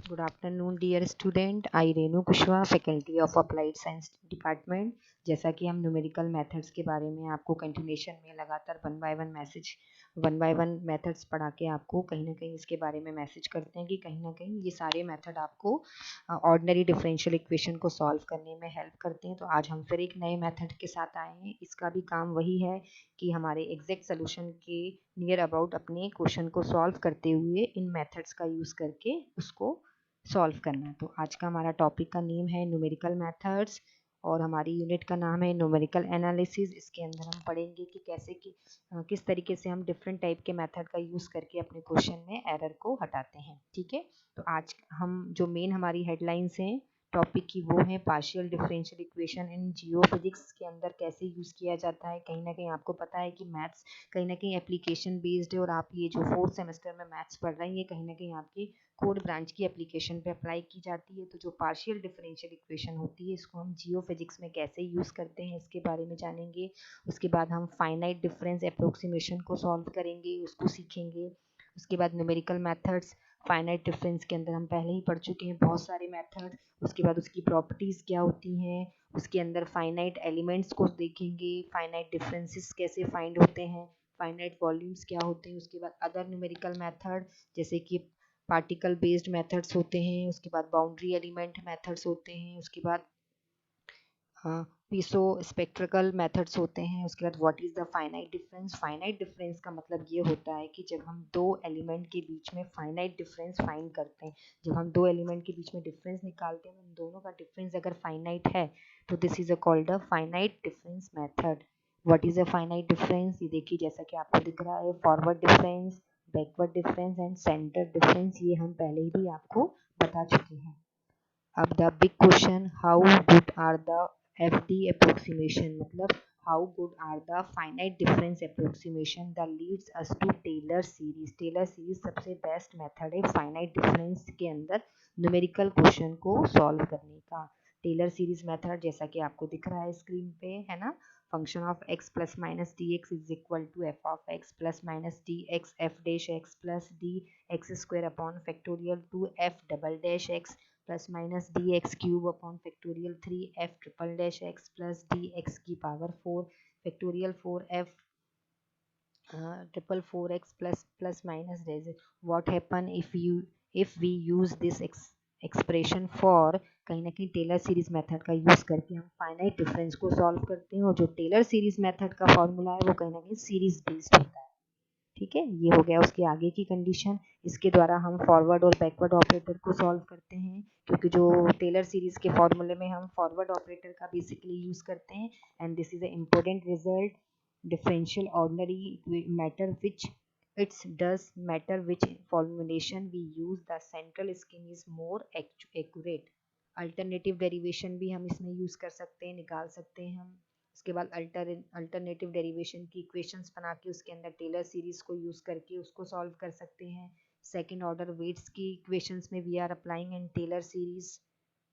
Good afternoon, dear student. I Renu Kushwa, Faculty of Applied Science Department. जैसा कि हम numerical methods के बारे में आपको कंटिन्यूशन में लगातार वन बाय वन मेथड्स पढ़ा के आपको कहीं ना कहीं इसके बारे में मैसेज करते हैं कि कहीं ना कहीं ये सारे मेथड आपको ऑर्डिनरी डिफरेंशियल इक्वेशन को सॉल्व करने में हेल्प करते हैं। तो आज हम फिर एक नए मेथड के साथ आए हैं। इसका भी काम वही है कि हमारे एग्जैक्ट सोल्यूशन के नियर अबाउट अपने क्वेश्चन को सॉल्व करते हुए इन मेथड्स का यूज़ करके उसको सॉल्व करना। तो आज का हमारा टॉपिक का नेम है न्यूमेरिकल मेथड्स और हमारी यूनिट का नाम है न्यूमेरिकल एनालिसिस। इसके अंदर हम पढ़ेंगे कि किस तरीके से हम डिफरेंट टाइप के मेथड का यूज़ करके अपने क्वेश्चन में एरर को हटाते हैं। ठीक है, तो आज हम जो मेन हमारी हेडलाइंस हैं टॉपिक की वो है partial differential equation in geophysics के अंदर कैसे यूज़ किया जाता है। कहीं ना कहीं आपको पता है कि मैथ्स कहीं ना कहीं एप्लीकेशन बेस्ड है और आप ये जो फोर्थ सेमेस्टर में मैथ्स पढ़ रहे हैं ये कहीं ना कहीं आपकी कोर ब्रांच की एप्लीकेशन पे अप्लाई की जाती है। तो जो पार्शियल डिफरेंशियल इक्वेशन होती है इसको हम जियो फिजिक्स में कैसे यूज़ करते हैं इसके बारे में जानेंगे। उसके बाद हम फाइनाइट डिफरेंस अप्रोक्सीमेशन को सॉल्व करेंगे, उसको सीखेंगे। उसके बाद न्यूमेरिकल मेथड्स, फाइनाइट डिफरेंस के अंदर हम पहले ही पढ़ चुके हैं बहुत सारे मेथड। उसके बाद उसकी प्रॉपर्टीज़ क्या होती हैं, उसके अंदर फाइनाइट एलिमेंट्स को देखेंगे, फाइनाइट डिफरेंसेस कैसे फाइंड होते हैं, फाइनाइट वॉल्यूम्स क्या होते हैं। उसके बाद अदर न्यूमेरिकल मेथड जैसे कि पार्टिकल बेस्ड मेथड्स होते हैं, उसके बाद बाउंड्री एलिमेंट मेथड्स होते हैं, उसके बाद पीसो स्पेक्ट्रिकल मेथड्स होते हैं। उसके बाद what is the finite difference. Finite difference का मतलब ये होता है कि जब हम दो एलिमेंट के बीच में फाइनाइट डिफरेंस फाइंड करते हैं, जब हम दो एलिमेंट के बीच में डिफरेंस निकालते हैं, उन दोनों का डिफरेंस अगर फाइनाइट है तो this is called a finite difference method. What is a finite difference, ये देखिए जैसा कि आपको दिख रहा है, forward difference, backward difference and centre difference, ये हम पहले ही भी आपको बता चुके हैं। अब the big question, how good are the FD approximation, मतलब how good are the finite difference approximation the leads us to Taylor series. Taylor series सबसे बेस्ट मेथड है फाइनाइट डिफरेंस के अंदर न्यूमेरिकल क्वेश्चन को सॉल्व करने का। Taylor series method जैसा कि आपको दिख रहा है स्क्रीन पे, है ना, function of x plus minus d x is equal to f of x plus minus d x f dash x plus d x square upon factorial two f double dash x plus minus d x cube upon factorial 3f triple dash x plus d x की power 4 factorial 4f triple 4x plus minus dash. What happen if we use this expression for, कहीं ना कहीं Taylor series method का use करके हम finite difference को solve करते हैं। और जो टेलर सीरीज मेथड का फॉर्मूला है वो कहीं ना कहीं सीरीज बेस्ड होता है। ठीक है, ये हो गया उसके आगे की कंडीशन। इसके द्वारा हम फॉरवर्ड और बैकवर्ड ऑपरेटर को सॉल्व करते हैं, क्योंकि जो टेलर सीरीज के फॉर्मूले में हम फॉरवर्ड ऑपरेटर का बेसिकली यूज करते हैं। And this is a important result, differential ordinary matter which it's does matter which formulation we use, the central scheme is more accurate। Alternative derivation भी हम इसमें यूज़ कर सकते हैं, निकाल सकते हैं हम। उसके बाद अल्टरनेटिव डेरिवेशन की इक्वेशंस बना के उसके अंदर टेलर सीरीज को यूज़ करके उसको सॉल्व कर सकते हैं। सेकेंड ऑर्डर वेट्स की इक्वेशंस में we are applying in Taylor series.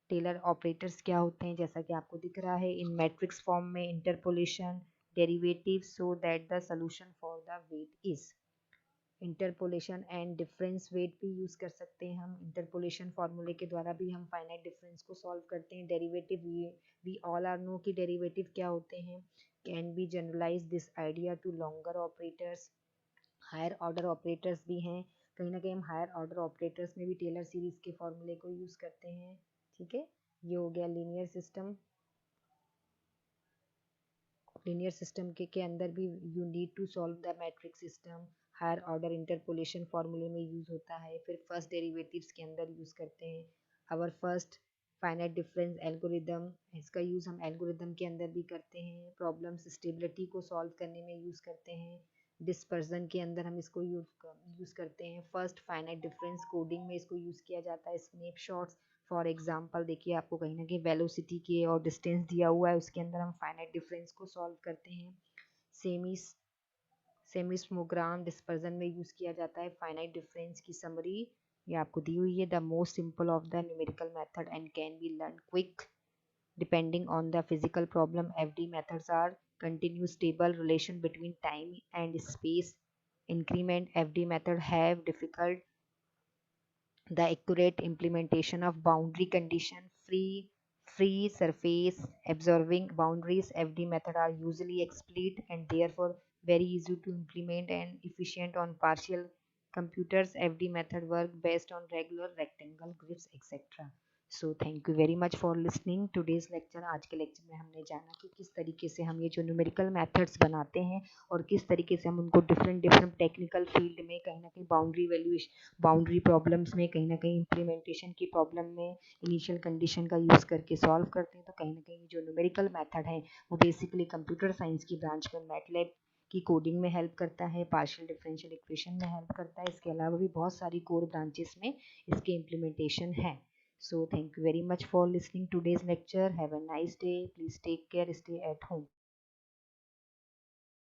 Taylor operators क्या होते हैं जैसा कि आपको दिख रहा है इन मैट्रिक्स फॉर्म में, interpolation, derivative so that the solution for the weight is. Interpolation and difference weight भी यूज़ कर सकते हैं हम। इंटरपोलेशन फार्मूले के द्वारा भी हम फाइनाइट डिफरेंस को सॉल्व करते हैं। Derivative, we all are know कि डेरिवेटिव क्या होते हैं। Can be generalise this idea to longer operators. Higher order operators भी हैं, कहीं ना कहीं हम हायर ऑर्डर ऑपरेटर्स में भी टेलर सीरीज के फॉर्मूले को यूज़ करते हैं। ठीक है, ये हो गया लीनियर सिस्टम। लीनियर सिस्टम के अंदर भी you need to solve the matrix system. Higher order interpolation फार्मूले में यूज़ होता है। फिर फर्स्ट डेरिवेटिव्स के अंदर यूज़ करते हैं। Our first finite difference algorithm, इसका यूज़ हम एल्गोरिदम के अंदर भी करते हैं। प्रॉब्लम्स स्टेबिलिटी को सॉल्व करने में यूज़ करते हैं। डिस्पर्जन के अंदर हम इसको यूज़ करते हैं। फर्स्ट फाइनाइट डिफरेंस कोडिंग में इसको यूज़ किया जाता है। स्नैपशॉट्स फॉर एग्जाम्पल देखिए, आपको कहीं ना कहीं वेलोसिटी के और डिस्टेंस दिया हुआ है, उसके अंदर हम फाइनाइट डिफरेंस को सॉल्व करते हैं। सेमी सेमिस्मोग्राम डिस्पर्जन में यूज़ किया जाता है। फाइनाइट डिफरेंस की समरी ये आपको दी हुई है। The most simple of the numerical method and can be learn quick depending on the physical problem. FD methods are continuous stable relation between time and space increment. FD method have difficult the accurate implementation of boundary condition, free surface absorbing boundaries. FD method are usually explicit and therefore very easy to implement and efficient on partial computers. FD method work based on regular rectangle grids etc. So thank you very much for listening today's lecture. आज के lecture में हमने जाना कि किस तरीके से हम ये जो न्यूमेरिकल मेथड्स बनाते हैं और किस तरीके से हम उनको डिफरेंट डिफरेंट टेक्निकल फील्ड में कहीं ना कहीं बाउंड्री प्रॉब्लम्स में, कहीं ना कहीं इम्प्लीमेंटेशन की प्रॉब्लम में इनिशियल कंडीशन का यूज़ करके सॉल्व करते हैं। तो कहीं ना कहीं जो न्यूमेरिकल मेथड है वो बेसिकली कंप्यूटर साइंस की ब्रांच में मैटलैब की कोडिंग में हेल्प करता है, पार्शियल डिफरेंशियल इक्वेशन में हेल्प करता है। इसके अलावा भी बहुत सारी कोर ब्रांचेस में इसके इम्प्लीमेंटेशन है। So thank you very much for listening today's lecture. Have a nice day. Please take care. Stay at home.